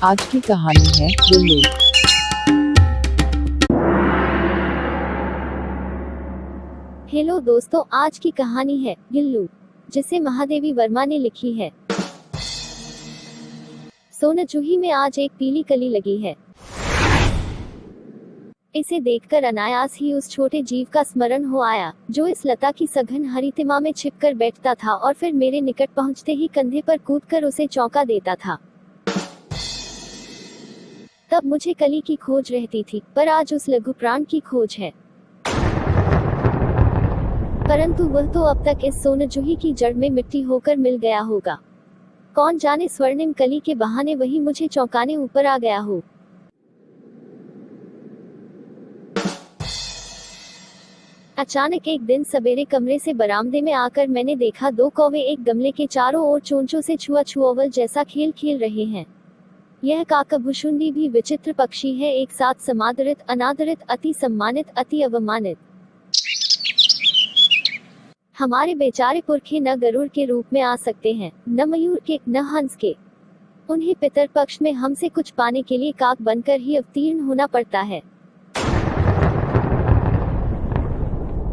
आज की कहानी है बिल्लू। हेलो दोस्तों, आज की कहानी है गिल्लू, जिसे महादेवी वर्मा ने लिखी है। सोनचूही में आज एक पीली कली लगी है। इसे देखकर अनायास ही उस छोटे जीव का स्मरण हो आया, जो इस लता की सघन हरितिमा में छिपकर बैठता था और फिर मेरे निकट पहुंचते ही कंधे पर कूदकर उसे चौंका देता था। तब मुझे कली की खोज रहती थी, पर आज उस लघु प्राण की खोज है। परंतु वह तो अब तक इस सोनचूही की जड़ में मिट्टी होकर मिल गया होगा। कौन जाने स्वर्णिम कली के बहाने वही मुझे चौंकाने ऊपर आ गया हो। अचानक एक दिन सवेरे कमरे से बरामदे में आकर मैंने देखा दो कौवे एक गमले के चारों ओर चोंचों से छुआ-छुआवल जैसा खेल खेल रहे हैं। यह काकभुशुंडी भी विचित्र पक्षी है, एक साथ समादरित, अनादरित, अति सम्मानित, अति अवमानित। हमारे बेचारे पुरखे न गरुड़ के रूप में आ सकते हैं, न मयूर के, न हंस के। उन्हें पितरपक्ष में हमसे कुछ पाने के लिए काक बनकर ही अवतीर्ण होना पड़ता है।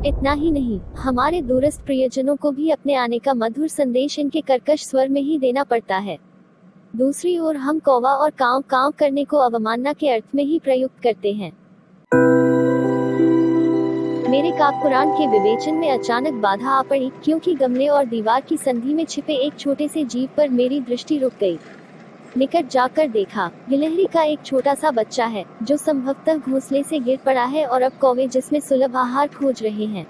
इतना ही नहीं, हमारे दूरस्थ प्रियजनों को भी अपने आने का मधुर संदेश इनके कर्कश स्वर में ही देना पड़ता है। दूसरी ओर हम कौवा और कांव कांव करने को अवमानना के अर्थ में ही प्रयुक्त करते हैं। मेरे काकपुराण के विवेचन में अचानक बाधा आ पड़ी, क्योंकि गमले और दीवार की संधि में छिपे एक छोटे से जीव पर मेरी दृष्टि रुक गई। निकट जाकर देखा, गिलहरी का एक छोटा सा बच्चा है, जो संभवतः घोंसले से गिर पड़ा है और अब कौवे जिसमें सुलभ आहार खोज रहे हैं।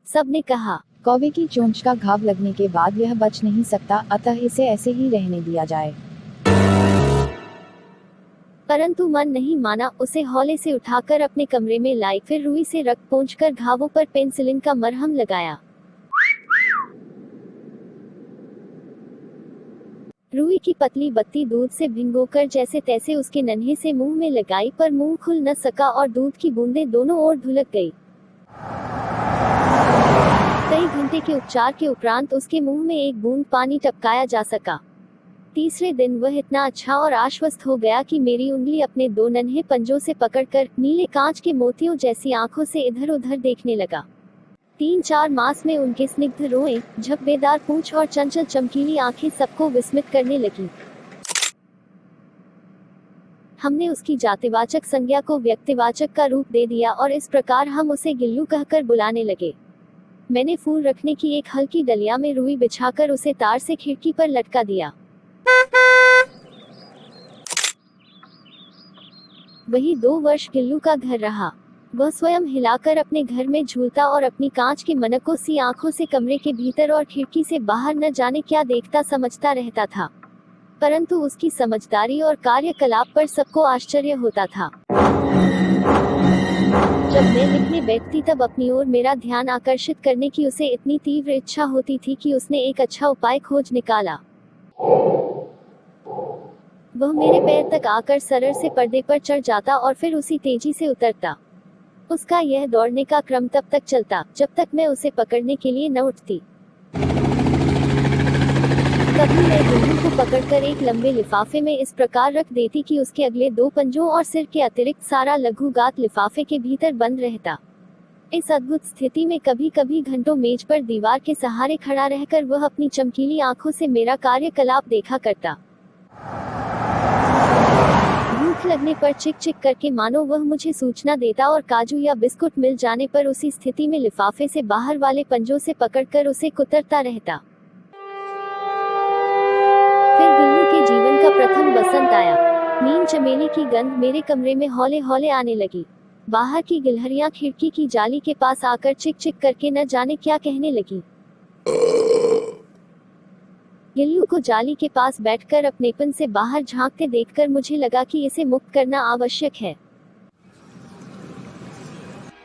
सबने कहा, कौवे की चोंच का घाव लगने के बाद यह बच नहीं सकता, अतः इसे ऐसे ही रहने दिया जाए। परंतु मन नहीं माना, उसे हौले से उठाकर अपने कमरे में लाई, फिर रुई से रक्त पोंछकर घावों पर पेनिसिलिन का मरहम लगाया। रुई की पतली बत्ती दूध से भिगोकर जैसे तैसे उसके नन्हे से मुंह में लगाई, पर मुंह खुल न सका और दूध की बूंदें दोनों ओर ढुलक गई। कई घंटे के उपचार के उपरांत उसके मुंह में एक बूंद पानी टपकाया जा सका। तीसरे दिन वह इतना अच्छा और आश्वस्त हो गया कि मेरी उंगली अपने दो नन्हे पंजों से पकड़कर नीले कांच के मोतियों जैसी आंखों से इधर उधर देखने लगा। 3-4 मास में उनके स्निग्ध रोएं, झपबेदार पूंछ और चंचल चमकीली आंखें सबको विस्मित करने लगी। हमने उसकी जातिवाचक संज्ञा को व्यक्तिवाचक का रूप दे दिया और इस प्रकार हम उसे गिल्लू कहकर बुलाने लगे। मैंने फूल रखने की एक हल्की डलिया में रुई बिछाकर उसे तार से खिड़की पर लटका दिया। वही 2 वर्ष गिल्लू का घर रहा। वह स्वयं हिलाकर अपने घर में झूलता और अपनी कांच के मनकों सी आंखों से कमरे के भीतर और खिड़की से बाहर न जाने क्या देखता समझता रहता था। परंतु उसकी समझदारी और कार्यकलाप पर सबको आश्चर्य होता था। जब मैं लिखने बैठती तब अपनी ओर मेरा ध्यान आकर्षित करने की उसे इतनी तीव्र इच्छा होती थी कि उसने एक अच्छा उपाय खोज निकाला। वह मेरे पैर तक आकर सरर से पर्दे पर चढ़ जाता और फिर उसी तेजी से उतरता। उसका यह दौड़ने का क्रम तब तक चलता जब तक मैं उसे पकड़ने के लिए न उठती। कभी मैं गिल्लू को पकड़कर एक लंबे लिफाफे में इस प्रकार रख देती कि उसके अगले 2 पंजों और सिर के अतिरिक्त सारा लघु गात लिफाफे के भीतर बंद रहता। इस अद्भुत स्थिति में कभी कभी घंटों मेज पर दीवार के सहारे खड़ा रहकर वह अपनी चमकीली आंखों से मेरा कार्यकलाप देखा करता। भूख लगने पर चिक चिक करके मानो वह मुझे सूचना देता और काजू या बिस्कुट मिल जाने पर उसी स्थिति में लिफाफे से बाहर वाले पंजों से पकड़कर उसे कुतरता रहता। फिर गिल्लू के जीवन का प्रथम बसंत आया। नीम चमेली की गंध मेरे कमरे में हौले हौले आने लगी। बाहर की गिलहरियां खिड़की की जाली के पास आकर चिक चिक करके न जाने क्या कहने लगी। गिल्लू को जाली के पास बैठकर अपनेपन से बाहर झांकते देखकर मुझे लगा कि इसे मुक्त करना आवश्यक है।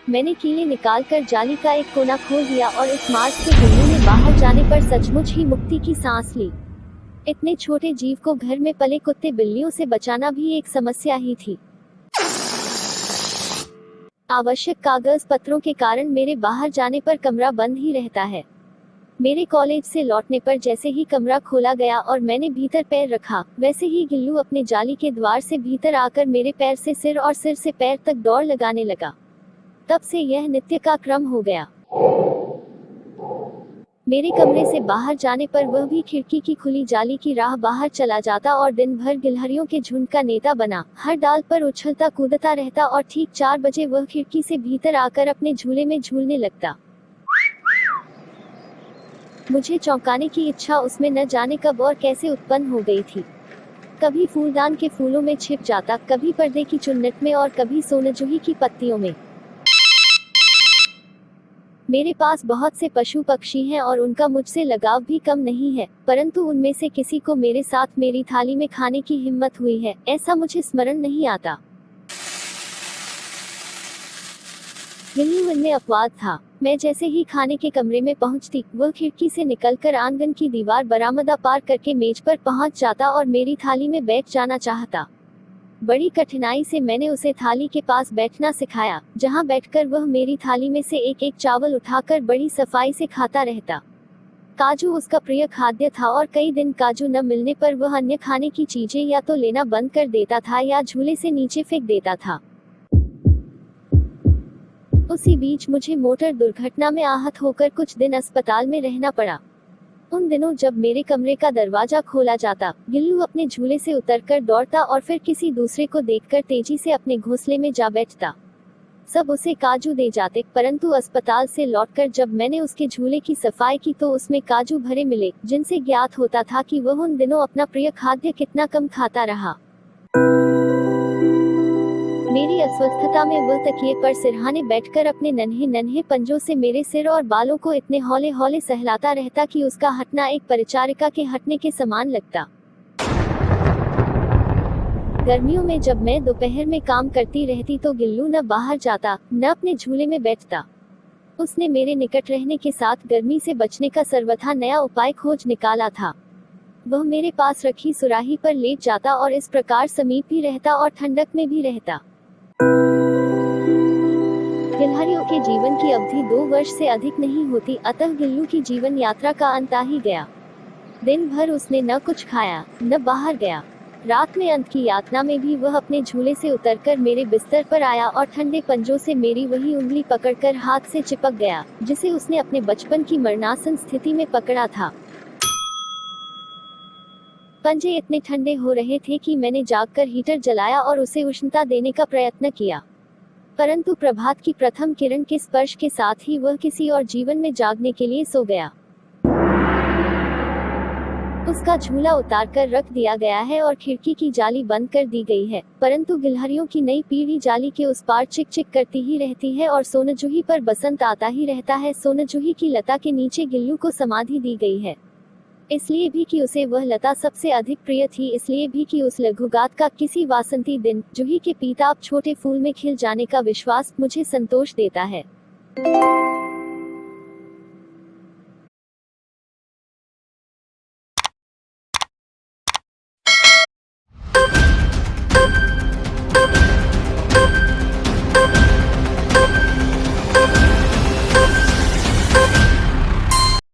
मैंने कीले निकालकर जाली का एक कोना खोल दिया और इस मार्ग से गिल्लू ने बाहर जाने पर सचमुच ही मुक्ति की सांस ली। इतने छोटे जीव को घर में पले कुत्ते बिल्लियों से बचाना भी एक समस्या ही थी। आवश्यक कागज पत्रों के कारण मेरे बाहर जाने पर कमरा बंद ही रहता है। मेरे कॉलेज से लौटने पर जैसे ही कमरा खोला गया और मैंने भीतर पैर रखा, वैसे ही गिल्लू अपने जाली के द्वार से भीतर आकर मेरे पैर से सिर और सिर से पैर तक दौड़ लगाने लगा। तब से यह नित्य का क्रम हो गया। मेरे कमरे से बाहर जाने पर वह भी खिड़की की खुली जाली की राह बाहर चला जाता और दिन भर गिलहरियों के झुंड का नेता बना हर डाल पर उछलता कूदता रहता और ठीक 4 बजे वह खिड़की से भीतर आकर अपने झूले में झूलने लगता। मुझे चौंकाने की इच्छा उसमें न जाने कब और कैसे उत्पन्न हो गई थी। कभी फूलदान के फूलों में छिप जाता, कभी पर्दे की चुन्नट में और कभी सोनजूही की पत्तियों में। मेरे पास बहुत से पशु पक्षी हैं और उनका मुझसे लगाव भी कम नहीं है, परंतु उनमें से किसी को मेरे साथ मेरी थाली में खाने की हिम्मत हुई है, ऐसा मुझे स्मरण नहीं आता। गिल्लू इनमें अपवाद था। मैं जैसे ही खाने के कमरे में पहुंचती, वह खिड़की से निकलकर आंगन की दीवार बरामदा पार करके मेज पर पहुंच जाता और मेरी थाली में बैठ जाना चाहता। बड़ी कठिनाई से मैंने उसे थाली के पास बैठना सिखाया, जहां बैठकर वह मेरी थाली में से एक एक चावल उठाकर बड़ी सफाई से खाता रहता। काजू उसका प्रिय खाद्य था और कई दिन काजू न मिलने पर वह अन्य खाने की चीजें या तो लेना बंद कर देता था या झूले से नीचे फेंक देता था। उसी बीच मुझे मोटर दुर्घटना में आहत होकर कुछ दिन अस्पताल में रहना पड़ा। उन दिनों जब मेरे कमरे का दरवाजा खोला जाता, गिल्लू अपने झूले से उतरकर दौड़ता और फिर किसी दूसरे को देखकर तेजी से अपने घोंसले में जा बैठता। सब उसे काजू दे जाते, परंतु अस्पताल से लौटकर जब मैंने उसके झूले की सफाई की तो उसमें काजू भरे मिले, जिनसे ज्ञात होता था कि वह उन दिनों अपना प्रिय खाद्य कितना कम खाता रहा। मेरी अस्वस्थता में वह तकिए पर सिरहाने बैठकर अपने नन्हे नन्हे पंजों से मेरे सिर और बालों को इतने हौले हौले सहलाता रहता कि उसका हटना एक परिचारिका के हटने के समान लगता। गर्मियों में जब मैं दोपहर में काम करती रहती तो गिल्लू न बाहर जाता, न अपने झूले में बैठता। उसने मेरे निकट रहने के साथ गर्मी से बचने का सर्वथा नया उपाय खोज निकाला था। वह मेरे पास रखी सुराही पर लेट जाता और इस प्रकार समीप भी रहता और ठंडक में भी रहता। गिलहरियों के जीवन की अवधि 2 वर्ष से अधिक नहीं होती, अतः गिल्लू की जीवन यात्रा का अंत आ ही गया। दिन भर उसने न कुछ खाया, न बाहर गया। रात में अंत की यातना में भी वह अपने झूले से उतरकर मेरे बिस्तर पर आया और ठंडे पंजों से मेरी वही उंगली पकड़कर हाथ से चिपक गया, जिसे उसने अपने बचपन की मरणासन स्थिति में पकड़ा था। पंजे इतने ठंडे हो रहे थे कि मैंने जागकर हीटर जलाया और उसे उष्णता देने का प्रयत्न किया, परंतु प्रभात की प्रथम किरण के स्पर्श के साथ ही वह किसी और जीवन में जागने के लिए सो गया। उसका झूला उतारकर रख दिया गया है और खिड़की की जाली बंद कर दी गई है, परंतु गिलहरियों की नई पीढ़ी जाली के उस पार चिक चिक करती ही रहती है और सोनजूही पर बसंत आता ही रहता है। सोनजूही की लता के नीचे गिल्लू को समाधि दी गई है, इसलिए भी कि उसे वह लता सबसे अधिक प्रिय थी, इसलिए भी कि उस लघुगात का किसी वासंती दिन जूही के पीताब छोटे फूल में खिल जाने का विश्वास मुझे संतोष देता है।